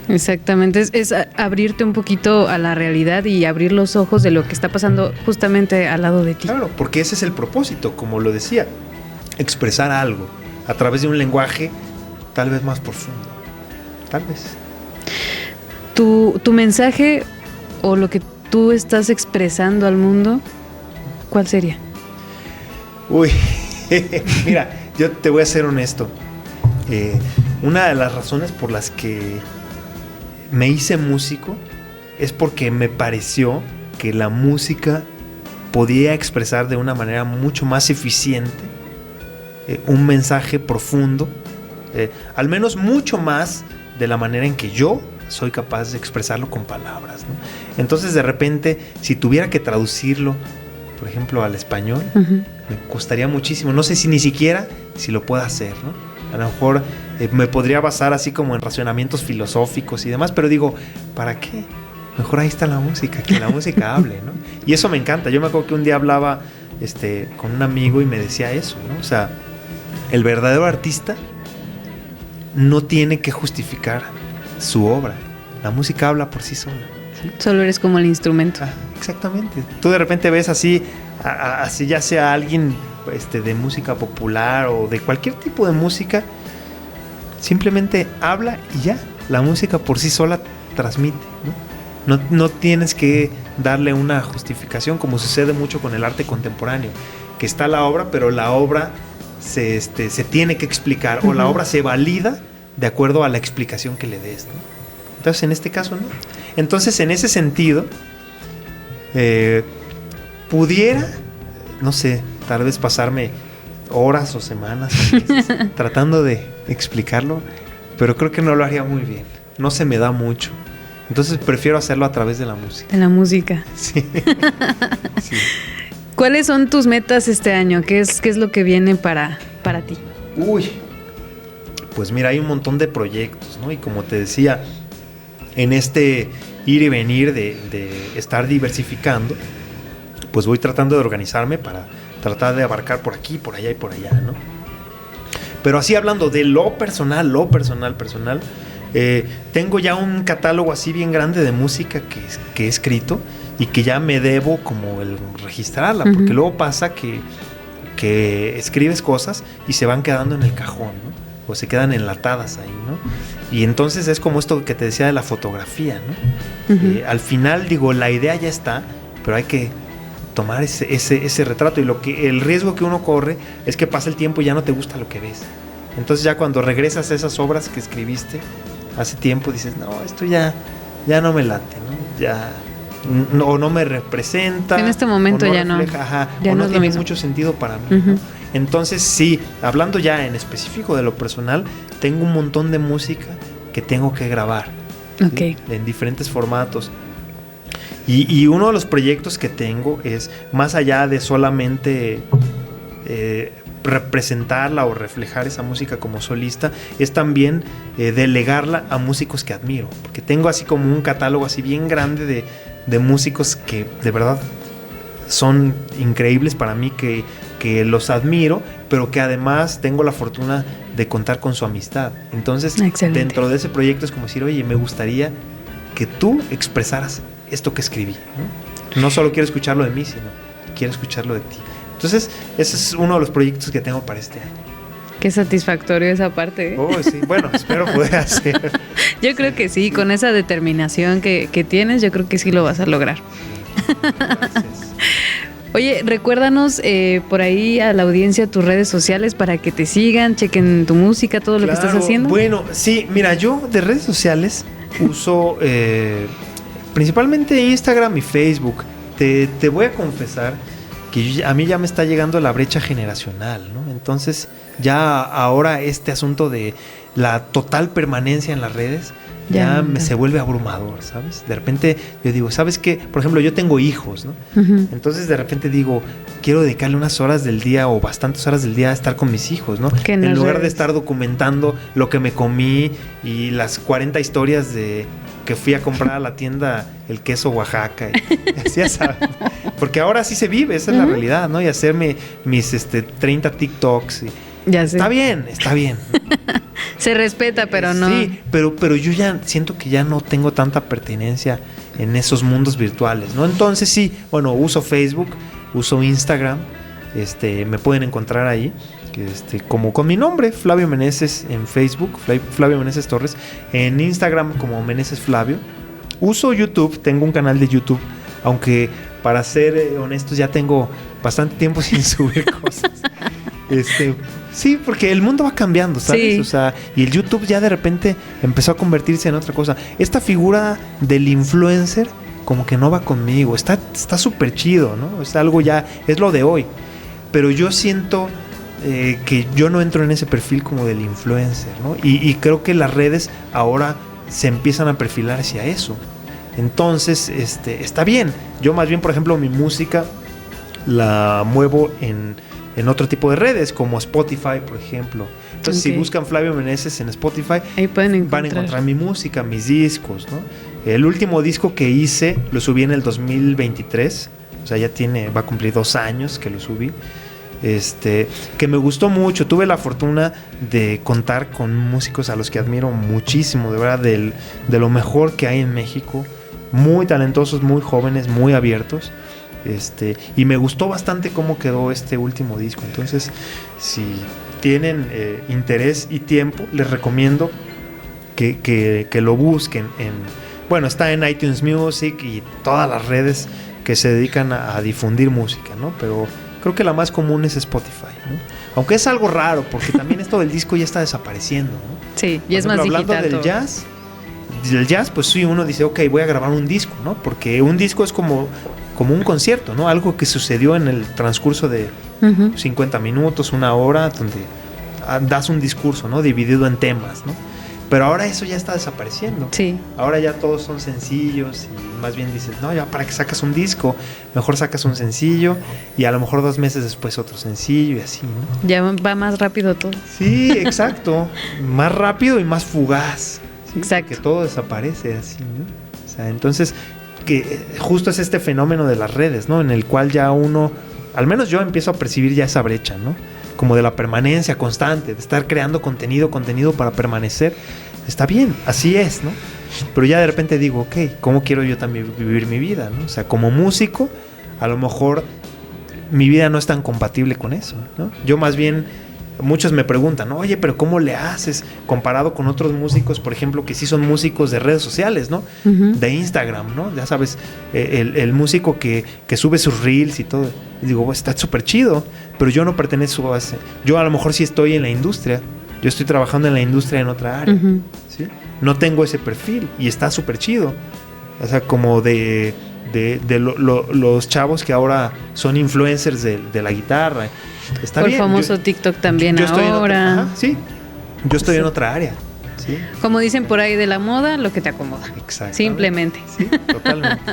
Exactamente, es abrirte un poquito a la realidad y abrir los ojos de lo que está pasando justamente al lado de ti. Claro, porque ese es el propósito, como lo decía, expresar algo a través de un lenguaje tal vez más profundo, tal vez. Tu mensaje o lo que tú estás expresando al mundo, ¿cuál sería? Uy, mira, yo te voy a ser honesto. Una de las razones por las que me hice músico es porque me pareció que la música podía expresar de una manera mucho más eficiente un mensaje profundo, al menos mucho más de la manera en que yo soy capaz de expresarlo con palabras, ¿no? Entonces, de repente, si tuviera que traducirlo, por ejemplo, al español, uh-huh, me costaría muchísimo. No sé si ni siquiera si lo puedo hacer, ¿no? A lo mejor me podría basar así como en razonamientos filosóficos y demás, pero digo, ¿para qué? Mejor ahí está la música, que la música hable, ¿no? Y eso me encanta. Yo me acuerdo que un día hablaba con un amigo y me decía eso, ¿no? O sea, el verdadero artista no tiene que justificar su obra. La música habla por sí sola, ¿sí? Solo eres como el instrumento. Exactamente. Tú de repente ves así ya sea alguien de música popular o de cualquier tipo de música, simplemente habla y ya. La música por sí sola transmite, ¿no? No tienes que darle una justificación, como sucede mucho con el arte contemporáneo, que está la obra, pero la obra se tiene que explicar, uh-huh, o la obra se valida de acuerdo a la explicación que le des, ¿no? Entonces, en este caso, no. Entonces, en ese sentido, pudiera, no sé, tal vez pasarme horas o semanas o meses tratando de explicarlo, pero creo que no lo haría muy bien. No se me da mucho. Entonces, prefiero hacerlo a través de la música. De la música. Sí. Sí. ¿Cuáles son tus metas este año? ¿Qué es lo que viene para ti? Uy, pues mira, hay un montón de proyectos, ¿no? Y como te decía, en este ir y venir de estar diversificando, pues voy tratando de organizarme para tratar de abarcar por aquí, por allá y por allá, ¿no? Pero así hablando de lo personal, tengo ya un catálogo así bien grande de música que he escrito y que ya me debo como el registrarla, uh-huh, porque luego pasa que escribes cosas y se van quedando en el cajón, ¿no? O se quedan enlatadas ahí, ¿no? Y entonces es como esto que te decía de la fotografía, ¿no? Uh-huh. Al final, digo, la idea ya está, pero hay que tomar ese retrato, y el riesgo que uno corre es que pasa el tiempo y ya no te gusta lo que ves. Entonces ya cuando regresas a esas obras que escribiste hace tiempo, dices, no, esto ya no me late, ¿no? Ya no me representa. En este momento no ya refleja, no. Ajá, ya o no tiene mismo. Mucho sentido para mí, uh-huh, ¿no? Entonces sí, hablando ya en específico de lo personal, tengo un montón de música que tengo que grabar, okay, ¿sí? En diferentes formatos. Y uno de los proyectos que tengo es, más allá de solamente representarla o reflejar esa música como solista, es también delegarla a músicos que admiro, porque tengo así como un catálogo así bien grande de músicos que de verdad son increíbles para mí, que los admiro, pero que además tengo la fortuna de contar con su amistad. Entonces, excelente, dentro de ese proyecto es como decir, oye, me gustaría que tú expresaras esto que escribí, ¿no? No solo quiero escucharlo de mí, sino quiero escucharlo de ti. Entonces, ese es uno de los proyectos que tengo para este año. Qué satisfactorio esa parte. Oh, sí. Bueno, espero poder hacer. Yo creo que sí, con esa determinación que tienes, yo creo que sí lo vas a lograr. Gracias. Oye, recuérdanos por ahí a la audiencia tus redes sociales para que te sigan, chequen tu música, todo lo que estás haciendo. Bueno, sí, mira, yo de redes sociales uso principalmente Instagram y Facebook. Te voy a confesar que a mí ya me está llegando la brecha generacional, ¿no? Entonces, ya ahora este asunto de la total permanencia en las redes se vuelve abrumador, ¿sabes? De repente yo digo, ¿sabes qué? Por ejemplo, yo tengo hijos, ¿no? Uh-huh. Entonces de repente digo, quiero dedicarle unas horas del día o bastantes horas del día a estar con mis hijos, ¿no? En lugar de estar documentando lo que me comí y las 40 historias de que fui a comprar a la tienda el queso Oaxaca. Ya sabes. Porque ahora sí se vive, esa es la realidad, ¿no? Y hacerme mis 30 TikToks. Ya sé. Está bien. Se respeta, pero no. Sí, pero yo ya siento que ya no tengo tanta pertenencia en esos mundos virtuales, ¿no? Entonces sí, bueno, uso Facebook, uso Instagram, me pueden encontrar ahí, como con mi nombre, Flavio Meneses en Facebook, Flavio Meneses Torres, en Instagram como Meneses Flavio. Uso YouTube, tengo un canal de YouTube, aunque para ser honestos ya tengo bastante tiempo sin subir cosas. Sí, porque el mundo va cambiando, ¿sabes? Sí. O sea, y el YouTube ya de repente empezó a convertirse en otra cosa. Esta figura del influencer como que no va conmigo. Está súper chido, ¿no? Es algo ya, es lo de hoy. Pero yo siento que yo no entro en ese perfil como del influencer, ¿no? Y creo que las redes ahora se empiezan a perfilar hacia eso. Entonces, está bien. Yo más bien, por ejemplo, mi música la muevo en otro tipo de redes, como Spotify, por ejemplo. Entonces, si buscan Flavio Meneses en Spotify, ahí van a encontrar mi música, mis discos, ¿no? El último disco que hice, lo subí en el 2023, o sea, va a cumplir 2 años que lo subí, que me gustó mucho. Tuve la fortuna de contar con músicos a los que admiro muchísimo, de verdad, de lo mejor que hay en México, muy talentosos, muy jóvenes, muy abiertos. Y me gustó bastante cómo quedó este último disco. Entonces, si tienen interés y tiempo, les recomiendo que lo busquen. Bueno, está en iTunes Music y todas las redes que se dedican a difundir música, ¿no? Pero creo que la más común es Spotify, ¿no? Aunque es algo raro, porque también esto del disco ya está desapareciendo, ¿no? Sí, y es más digital. Hablando del jazz, pues sí, uno dice, ok, voy a grabar un disco, ¿no? Porque un disco es como un concierto, ¿no? Algo que sucedió en el transcurso de 50 minutos, 1 hora, donde das un discurso, ¿no? Dividido en temas, ¿no? Pero ahora eso ya está desapareciendo. Sí. Ahora ya todos son sencillos y más bien dices, no, ya para que sacas un disco, mejor sacas un sencillo y a lo mejor 2 meses después otro sencillo y así, ¿no? Ya va más rápido todo. Sí, exacto. Más rápido y más fugaz. ¿Sí? Exacto. Que todo desaparece así, ¿no? O sea, entonces, que justo es este fenómeno de las redes, ¿no? En el cual ya uno, al menos yo empiezo a percibir ya esa brecha, ¿no? Como de la permanencia constante, de estar creando contenido para permanecer. Está bien, así es, ¿no? Pero ya de repente digo, ok, ¿cómo quiero yo también vivir mi vida, ¿no? O sea, como músico, a lo mejor mi vida no es tan compatible con eso, ¿no? Yo más bien, muchos me preguntan, oye, pero ¿cómo le haces comparado con otros músicos, por ejemplo, que sí son músicos de redes sociales, ¿no? Uh-huh. De Instagram, ¿no? Ya sabes, el músico que sube sus reels y todo. Y digo, pues está súper chido, pero yo no pertenezco a ese. Yo a lo mejor sí estoy en la industria. Yo estoy trabajando en la industria en otra área, uh-huh. ¿Sí? No tengo ese perfil y está súper chido. O sea, como de los chavos que ahora son influencers de la guitarra. Está bien. Por famoso TikTok también yo ahora. Sí, yo estoy en otra área. ¿Sí? Como dicen por ahí, de la moda, lo que te acomoda. Exacto. Simplemente. Sí, totalmente.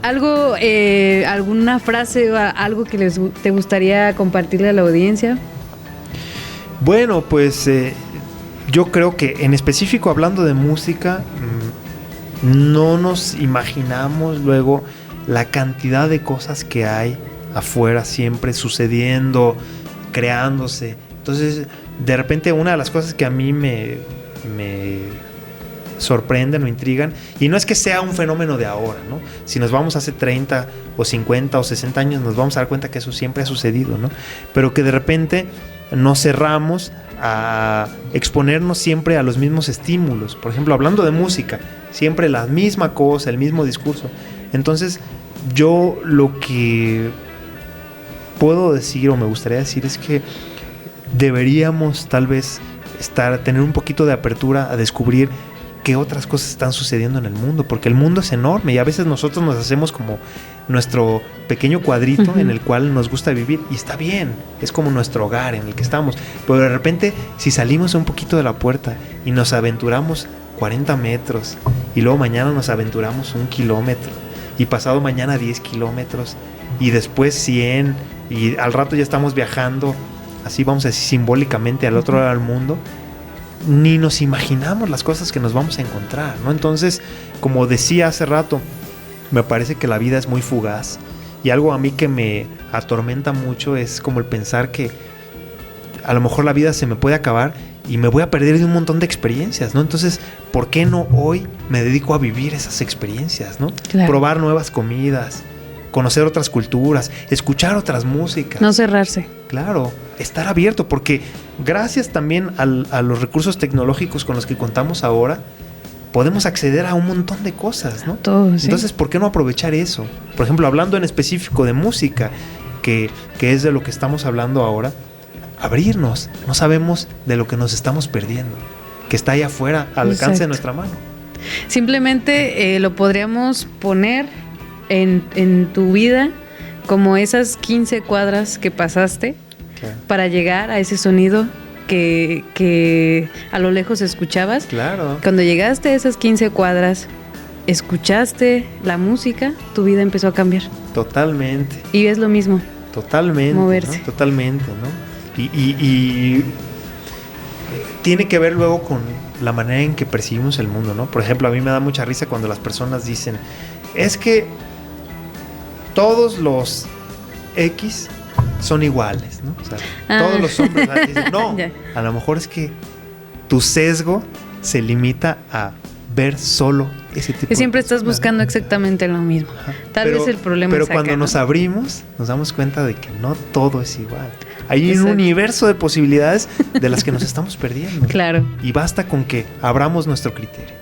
¿Algo, alguna frase o algo que te gustaría compartirle a la audiencia? Bueno, pues yo creo que en específico hablando de música, no nos imaginamos luego la cantidad de cosas que hay afuera siempre sucediendo, creándose. Entonces, de repente una de las cosas que a mí me sorprenden o intrigan, y no es que sea un fenómeno de ahora, ¿no? Si nos vamos hace 30 o 50 o 60 años, nos vamos a dar cuenta que eso siempre ha sucedido, ¿no? Pero que de repente nos cerramos a exponernos siempre a los mismos estímulos. Por ejemplo, hablando de música, siempre la misma cosa, el mismo discurso. Entonces, yo lo que puedo decir o me gustaría decir es que deberíamos tal vez tener un poquito de apertura a descubrir qué otras cosas están sucediendo en el mundo, porque el mundo es enorme y a veces nosotros nos hacemos como nuestro pequeño cuadrito en el cual nos gusta vivir, y está bien, es como nuestro hogar en el que estamos, pero de repente si salimos un poquito de la puerta y nos aventuramos 40 metros y luego mañana nos aventuramos 1 kilómetro y pasado mañana 10 kilómetros y después 100 y al rato ya estamos viajando, así vamos a decir simbólicamente al otro lado del mundo, ni nos imaginamos las cosas que nos vamos a encontrar, ¿no? Entonces, como decía hace rato, me parece que la vida es muy fugaz, y algo a mí que me atormenta mucho es como el pensar que a lo mejor la vida se me puede acabar y me voy a perder de un montón de experiencias, ¿no? Entonces, ¿por qué no hoy me dedico a vivir esas experiencias, ¿no? Claro. Probar nuevas comidas, conocer otras culturas, escuchar otras músicas. No cerrarse. Claro, estar abierto, porque gracias también a los recursos tecnológicos con los que contamos ahora, podemos acceder a un montón de cosas, ¿no? Todo, sí. Entonces, ¿por qué no aprovechar eso? Por ejemplo, hablando en específico de música, que es de lo que estamos hablando ahora, abrirnos. No sabemos de lo que nos estamos perdiendo, que está ahí afuera, al alcance de nuestra mano. Simplemente lo podríamos poner en tu vida como esas 15 cuadras que pasaste, claro, para llegar a ese sonido que a lo lejos escuchabas. Claro. Cuando llegaste a esas 15 cuadras, escuchaste la música, tu vida empezó a cambiar. Totalmente. Y es lo mismo. Totalmente. Moverse. ¿no? Totalmente, ¿no? Y tiene que ver luego con la manera en que percibimos el mundo, ¿no? Por ejemplo, a mí me da mucha risa cuando las personas dicen, es que todos los X son iguales, ¿no? O sea, todos los hombres dicen, no, a lo mejor es que tu sesgo se limita a ver solo ese tipo que siempre de cosas, estás buscando exactamente lo mismo. Tal vez el problema pero es acá, cuando ¿no? nos abrimos, nos damos cuenta de que no todo es igual. Hay Exacto. un universo de posibilidades de las que nos estamos perdiendo. Claro. Y basta con que abramos nuestro criterio.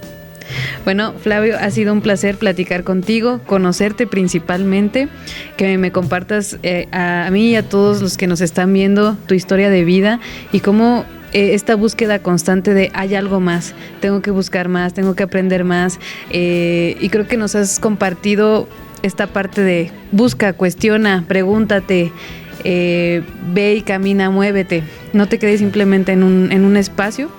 Bueno, Flavio, ha sido un placer platicar contigo, conocerte principalmente, que me compartas a mí y a todos los que nos están viendo tu historia de vida y cómo esta búsqueda constante de hay algo más, tengo que buscar más, tengo que aprender más, y creo que nos has compartido esta parte de busca, cuestiona, pregúntate, ve y camina, muévete, no te quedes simplemente en un espacio.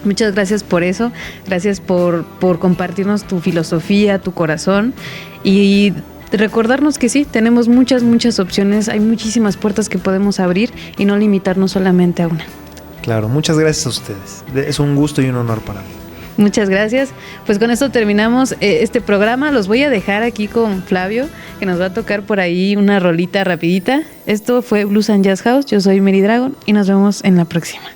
Muchas gracias por eso, gracias por compartirnos tu filosofía, tu corazón y recordarnos que sí, tenemos muchas opciones, hay muchísimas puertas que podemos abrir y no limitarnos solamente a una. Claro, muchas gracias a ustedes, es un gusto y un honor para mí. Muchas gracias, pues con esto terminamos este programa, los voy a dejar aquí con Flavio, que nos va a tocar por ahí una rolita rapidita. Esto fue Blues and Jazz House, yo soy Mary Dragon y nos vemos en la próxima.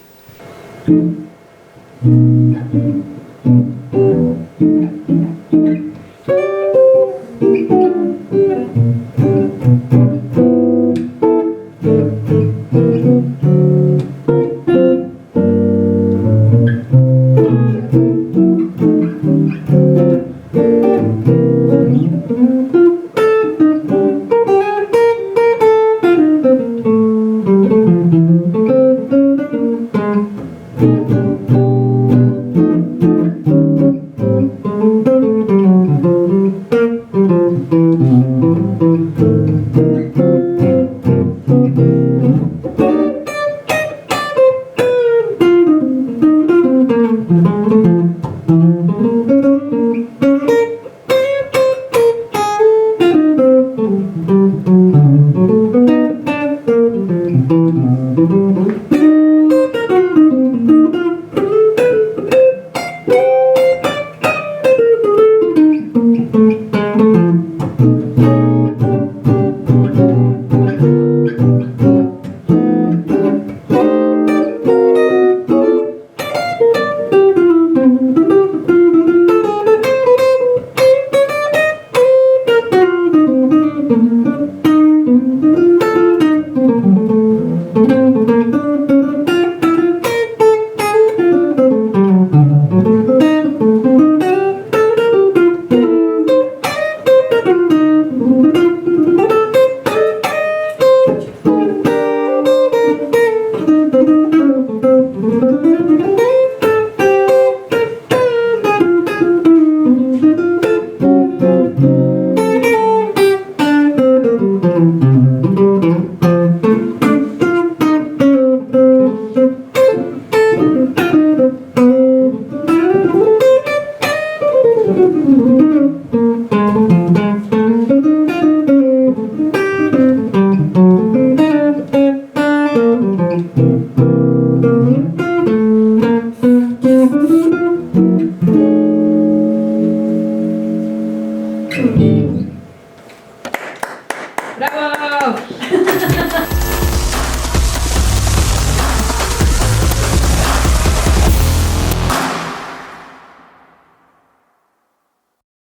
¡Bravo!